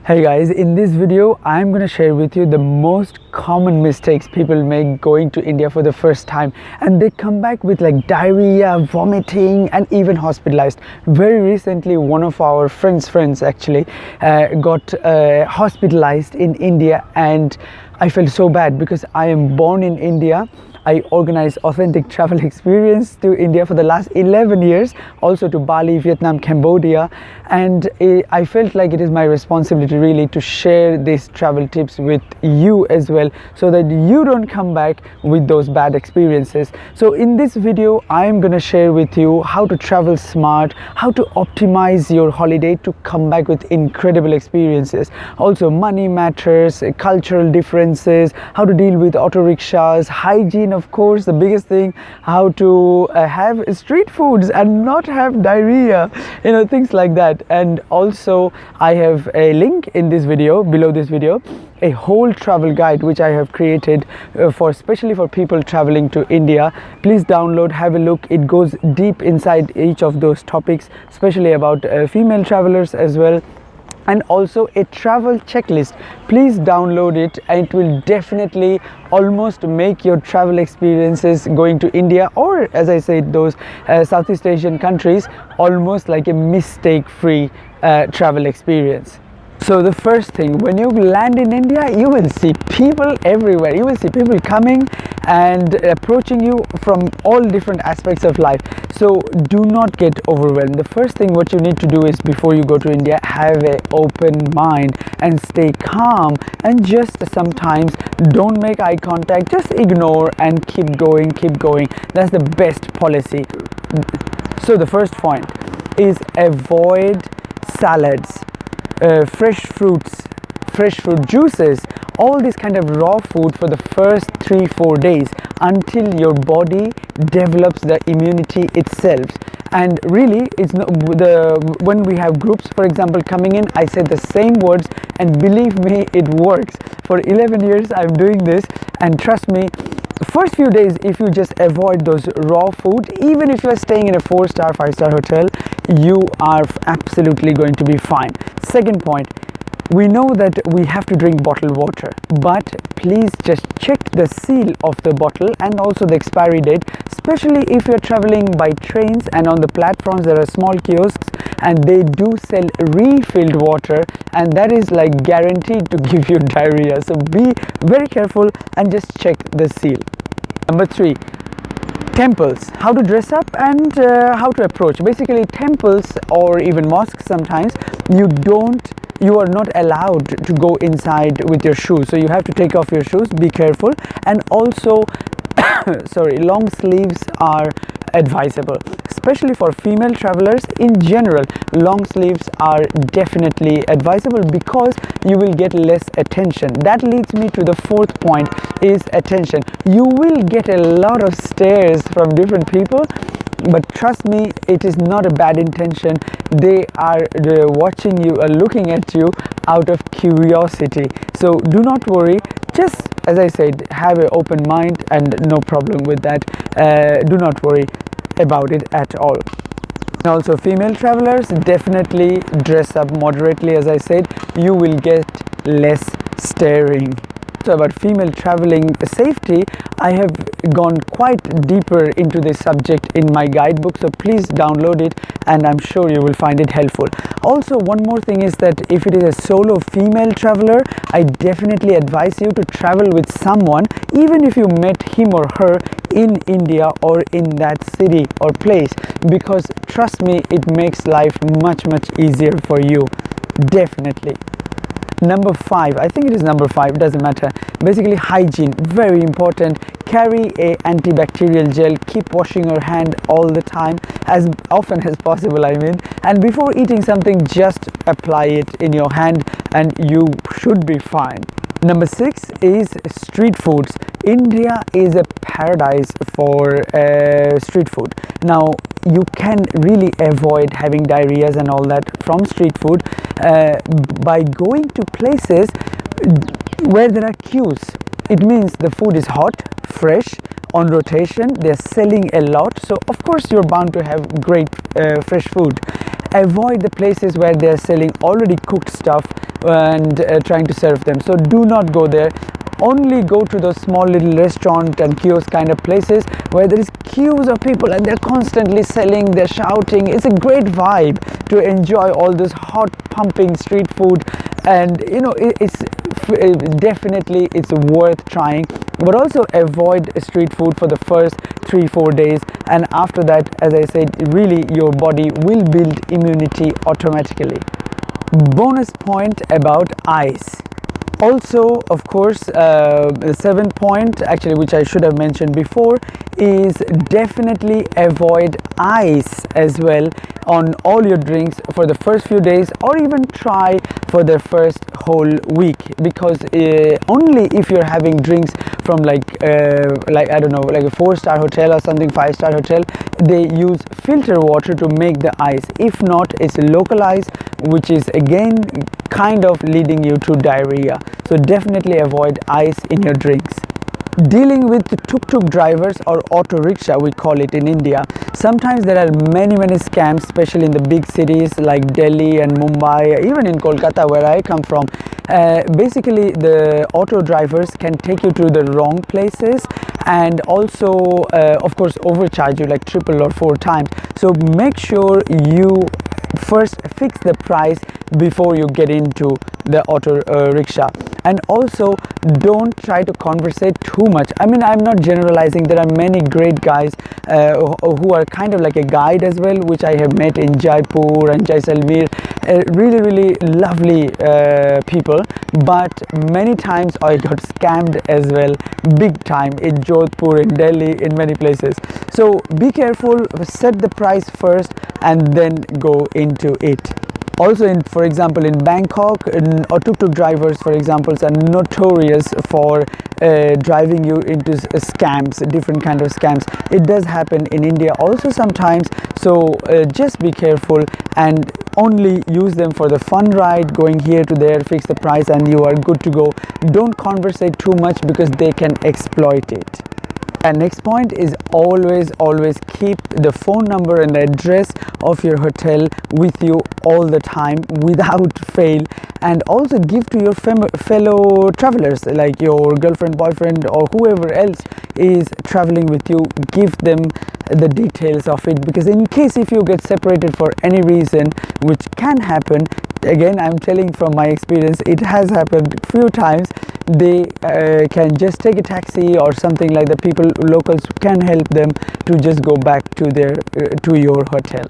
Hey guys, in this video I'm going to share with you the most common mistakes people make going to India for the first time, and they come back with like diarrhea, vomiting and even hospitalized. Very recently one of our friends actually got hospitalized in India, and I felt so bad because I am born in India. I organize authentic travel experience to India for the last 11 years, also to Bali, Vietnam, Cambodia, and I felt like it is my responsibility really to share these travel tips with you as well, so that you don't come back with those bad experiences. So in this video I'm gonna share with you how to travel smart, how to optimize your holiday to come back with incredible experiences. Also money matters, cultural differences, how to deal with auto rickshaws, hygiene, of course the biggest thing, how to have street foods and not have diarrhea, things like that. And also I have a link in this video, below this video, a whole travel guide which I have created especially for people traveling to India. Please download, have a look. It goes deep inside each of those topics, especially about female travelers as well, and also a travel checklist. Please download it, and it will definitely almost make your travel experiences going to India, or as I said, those Southeast Asian countries, almost like a mistake free travel experience. So the first thing, when you land in India, you will see people everywhere. You will see people coming and approaching you from all different aspects of life. So do not get overwhelmed. The first thing what you need to do is, before you go to India, have an open mind and stay calm, and just sometimes don't make eye contact, just ignore and keep going. That's the best policy. So the first point is avoid salads, fresh fruits, fresh fruit juices, all this kind of raw food for the first 3-4 days until your body develops the immunity itself. And really, it's not when we have groups, for example, coming in, I say the same words, and believe me, it works. For 11 years I'm doing this, and trust me, first few days, if you just avoid those raw food, even if you are staying in a 4-star 5-star hotel, you are absolutely going to be fine. Second point, we know that we have to drink bottled water, but please just check the seal of the bottle and also the expiry date, especially if you're traveling by trains, and on the platforms there are small kiosks and they do sell refilled water, and that is like guaranteed to give you diarrhea. So be very careful and just check the seal. Number 3, temples, how to dress up and how to approach. Basically temples or even mosques, sometimes you are not allowed to go inside with your shoes, so you have to take off your shoes. Be careful. And also sorry, long sleeves are advisable, especially for female travelers. In general, long sleeves are definitely advisable because you will get less attention. That leads me to the fourth point, is attention. You will get a lot of stares from different people, but trust me, it is not a bad intention. They are watching you, looking at you out of curiosity. So do not worry, just as I said, have an open mind and no problem with that. Do not worry about it at all. And also female travelers, definitely dress up moderately. As I said, you will get less staring. So about female traveling safety, I have gone quite deeper into this subject in my guidebook, so please download it and I'm sure you will find it helpful. Also, one more thing is that if it is a solo female traveler, I definitely advise you to travel with someone, even if you met him or her in India or in that city or place, because trust me, it makes life much easier for you, definitely. Number 5, I think it is number 5, doesn't matter. Basically hygiene, very important. Carry a antibacterial gel, keep washing your hand all the time, as often as possible, and before eating something, just apply it in your hand and you should be fine. Number 6 is street foods. India is a paradise for street food. Now you can really avoid having diarrheas and all that from street food by going to places where there are queues. It means the food is hot, fresh, on rotation, they're selling a lot, so of course you're bound to have great fresh food. avoid the places where they are selling already cooked stuff and trying to serve them. So do not go there. Only go to those small little restaurant and kiosk kind of places where there is queues of people and they're constantly selling, they're shouting. It's a great vibe to enjoy all this hot pumping street food, and you know, it's definitely it's worth trying. But also avoid street food for the first 3-4 days, and after that, as I said, really your body will build immunity automatically. Bonus point about ice. Also, of course, the 7th point, actually, which I should have mentioned before, is definitely avoid ice as well on all your drinks for the first few days, or even try for the first whole week, because only if you're having drinks from like I don't know, like a 4-star hotel or something, 5-star hotel, they use filter water to make the ice. If not, it's local ice, which is again kind of leading you to diarrhea. So definitely avoid ice in your drinks. Dealing with tuk-tuk drivers, or auto rickshaw we call it in India, sometimes there are many scams, especially in the big cities like Delhi and Mumbai, even in Kolkata where I come from. Basically the auto drivers can take you to the wrong places, and also of course overcharge you like 3 or 4 times. So make sure you first fix the price before you get into the auto rickshaw. And also don't try to conversate too much. I mean, I'm not generalizing, there are many great guys who are kind of like a guide as well, which I have met in Jaipur and Jaisalmer. Really lovely people, but many times I got scammed as well, big time, in Jodhpur, in Delhi, in many places. So be careful, set the price first and then go into it. Also, for example, in Bangkok, tuk-tuk drivers, for example, are notorious for driving you into scams, different kind of scams. It does happen in India also sometimes, so just be careful and only use them for the fun ride, going here to there, fix the price and you are good to go. Don't conversate too much because they can exploit it. And next point is always keep the phone number and the address of your hotel with you all the time without fail, and also give to your fellow travelers, like your girlfriend, boyfriend, or whoever else is traveling with you. Give them the details of it, because in case if you get separated for any reason, which can happen, again I'm telling from my experience, it has happened few times, they can just take a taxi or something like that. People, locals, can help them to just go back to their to your hotel.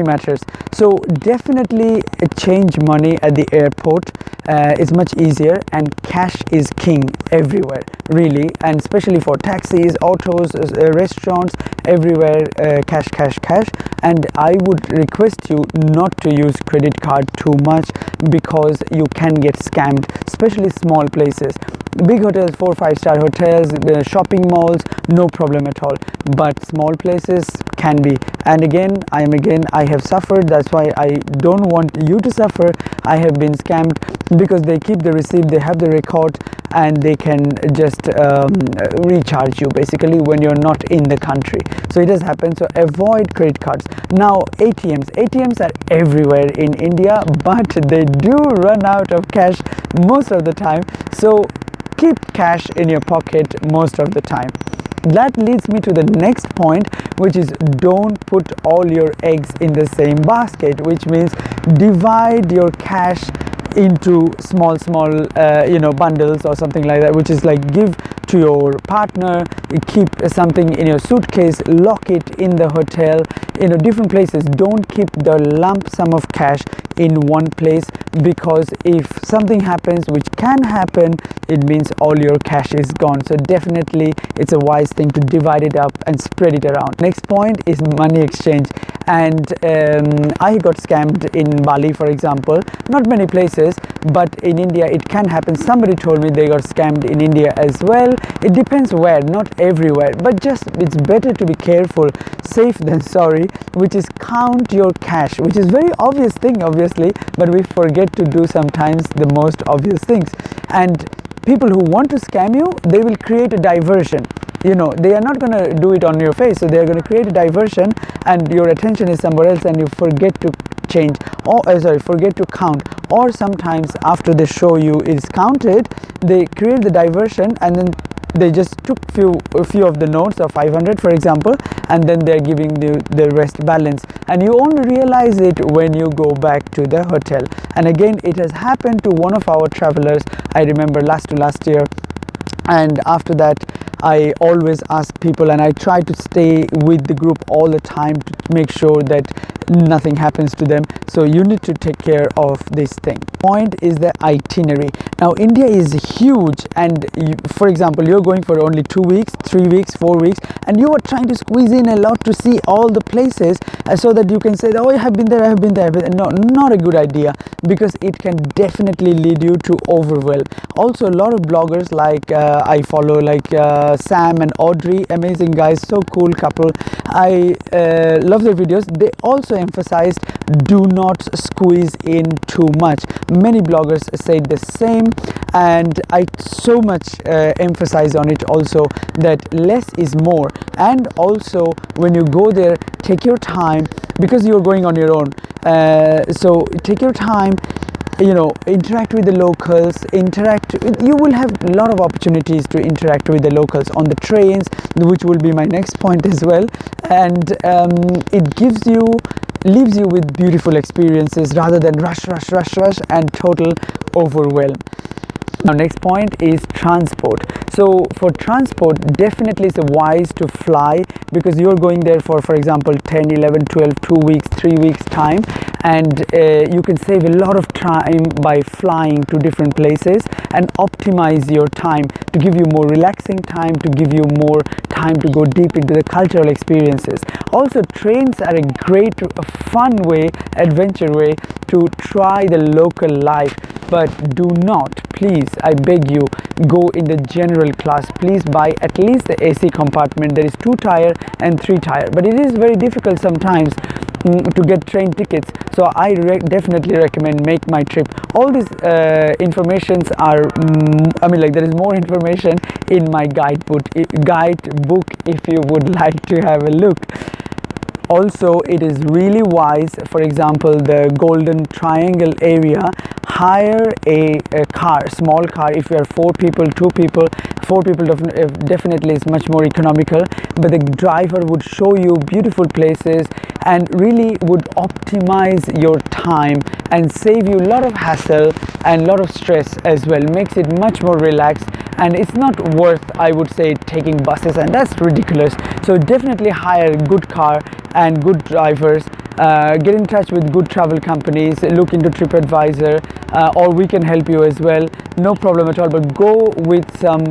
Matters. So definitely change money at the airport. It's much easier, and cash is king everywhere, really, and especially for taxis, autos, restaurants, everywhere. Cash. And I would request you not to use credit card too much, because you can get scammed, especially small places. Big hotels, 4-5-star hotels, shopping malls, no problem at all, but small places can be. And again, I have suffered. That's why I don't want you to suffer. I have been scammed, because they keep the receipt, they have the record, and they can just recharge you basically when you're not in the country. So it does happen. So avoid credit cards. Now ATMs are everywhere in India, but they do run out of cash most of the time. So keep cash in your pocket most of the time. That leads me to the next point, which is don't put all your eggs in the same basket, which means divide your cash into small bundles or something like that, which is like give to your partner, keep something in your suitcase, lock it in the hotel, different places. Don't keep the lump sum of cash in one place, because if something happens, which can happen, it means all your cash is gone. So definitely it's a wise thing to divide it up and spread it around. Next point is money exchange. And I got scammed in Bali, for example. Not many places, but in India it can happen. Somebody told me they got scammed in India as well. It depends where, not everywhere, but just it's better to be careful, safe than sorry, which is count your cash, which is very obvious thing obviously, but we forget to do sometimes the most obvious things. And people who want to scam you, they will create a diversion. They are not going to do it on your face, so they are going to create a diversion and your attention is somewhere else and you forget to change, or forget to count, or sometimes after they show you is counted, they create the diversion and then they just took a few of the notes of 500 for example, and then they're giving the rest balance, and you only realize it when you go back to the hotel. And again, it has happened to one of our travelers, I remember last year. And after that, I always ask people, and I try to stay with the group all the time to make sure that nothing happens to them. So you need to take care of this thing. Point is the itinerary. Now India is huge, and for example, you're going for only 2 weeks, 3 weeks, 4 weeks, and you are trying to squeeze in a lot to see all the places, so that you can say, oh, I have been there, I have been there. No, not a good idea, because it can definitely lead you to overwhelm. Also, a lot of bloggers like I follow, like Sam and Audrey, amazing guys, so cool couple. I love their videos. They also emphasized, do not squeeze in too much. Many bloggers said the same, and I so much emphasize on it also, that less is more. And also, when you go there, take your time, because you're going on your own. So take your time, you know, interact with the locals, you will have a lot of opportunities to interact with the locals on the trains, which will be my next point as well. And it leaves you with beautiful experiences rather than rush and total overwhelm. Now next point is transport. So for transport, definitely it's wise to fly, because you're going there for example 10, 11, 12, 2 weeks, 3 weeks time, and you can save a lot of time by flying to different places and optimize your time to give you more relaxing time, to give you more time to go deep into the cultural experiences. Also, trains are a great fun way, adventure way to try the local life, but do not, please, I beg you, go in the general class. Please buy at least the AC compartment. There is 2 tier and 3 tier, but it is very difficult sometimes to get train tickets. So I definitely recommend make my trip. All these informations are there is more information in my guidebook if you would like to have a look. Also, it is really wise, for example, the Golden Triangle area, hire a car, small car. If you are 4 people, 2 people, 4 people definitely is much more economical, but the driver would show you beautiful places and really would optimize your time and save you a lot of hassle and a lot of stress as well. Makes it much more relaxed, and it's not worth, I would say, taking buses, and that's ridiculous. So definitely hire a good car and good drivers. Get in touch with good travel companies, look into TripAdvisor, or we can help you as well, no problem at all. But go with some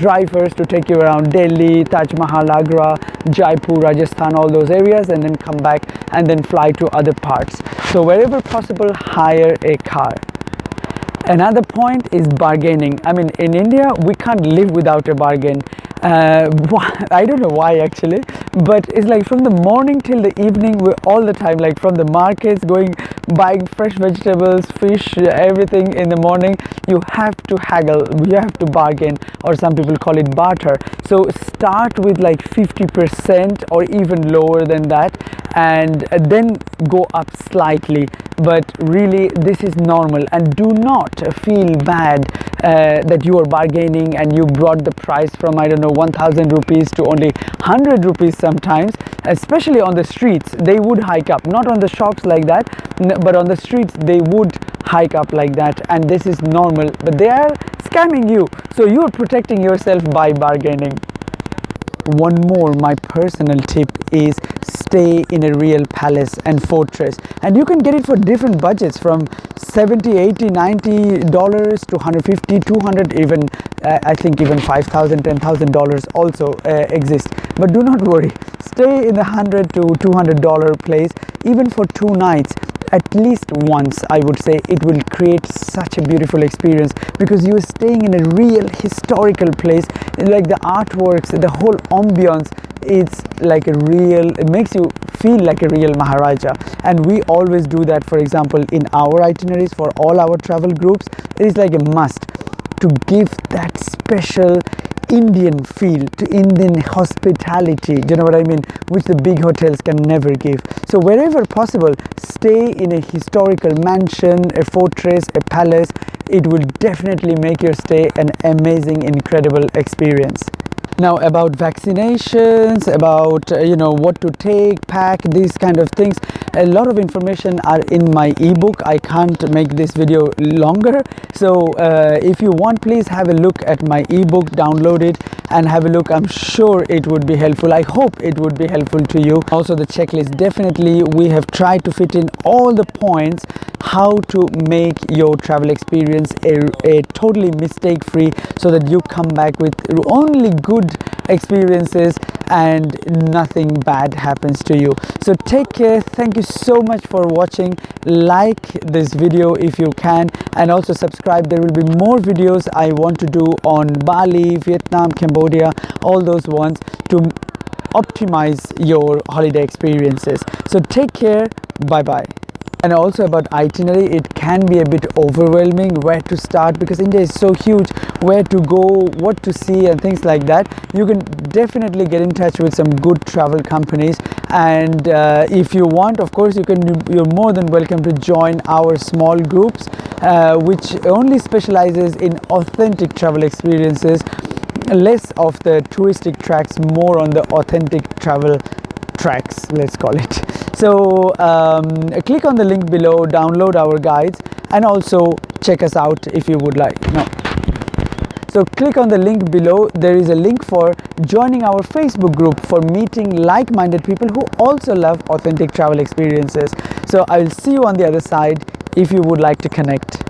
drivers to take you around Delhi, Taj Mahal, Agra, Jaipur, Rajasthan, all those areas, and then come back and then fly to other parts. So wherever possible, hire a car. Another point is bargaining. I mean, in India, we can't live without a bargain. I don't know why actually, but it's like from the morning till the evening, we're all the time, like from the markets, buying fresh vegetables, fish, everything in the morning. You have to haggle, you have to bargain, or some people call it barter. So start with like 50% or even lower than that, and then go up slightly. But really, this is normal, and do not feel bad that you are bargaining and you brought the price from, I don't know, 1,000 rupees to only 100 rupees sometimes. Especially on the streets, they would hike up. Not on the shops like that, but on the streets they would hike up like that, and this is normal. But they are scamming you, so you are protecting yourself by bargaining. One more, my personal tip is stay in a real palace and fortress, and you can get it for different budgets from $70, $80, $90 to $150, $200, even I think even $5,000, $10,000 also exist. But do not worry, stay in the $100 to $200 place even for 2 nights. At least once, I would say. It will create such a beautiful experience, because you are staying in a real historical place, like the artworks, the whole ambience. It's like it makes you feel like a real Maharaja, and we always do that. For example, in our itineraries for all our travel groups, it is like a must to give that special Indian feel, to Indian hospitality, do you know what I mean, which the big hotels can never give. So wherever possible, stay in a historical mansion, a fortress, a palace. It will definitely make your stay an amazing, incredible experience. Now about vaccinations, about what to take, pack, these kind of things, a lot of information are in my ebook. I can't make this video longer, so if you want, please have a look at my ebook, download it and have a look. I'm sure it would be helpful. I hope it would be helpful to you. Also the checklist, definitely we have tried to fit in all the points how to make your travel experience a totally mistake free, so that you come back with only good experiences and nothing bad happens to you. So take care. Thank you so much for watching. Like this video if you can, and also subscribe. There will be more videos I want to do on Bali, Vietnam, Cambodia, all those ones, to optimize your holiday experiences. So take care. Bye bye. And also about itinerary, it can be a bit overwhelming where to start, because India is so huge, where to go, what to see and things like that. You can definitely get in touch with some good travel companies, and if you want, of course, you're more than welcome to join our small groups which only specializes in authentic travel experiences, less of the touristic tracks, more on the authentic travel tracks, let's call it. So click on the link below, download our guides, and also check us out if you would like. So click on the link below. There is a link for joining our Facebook group for meeting like-minded people who also love authentic travel experiences. So I will see you on the other side if you would like to connect.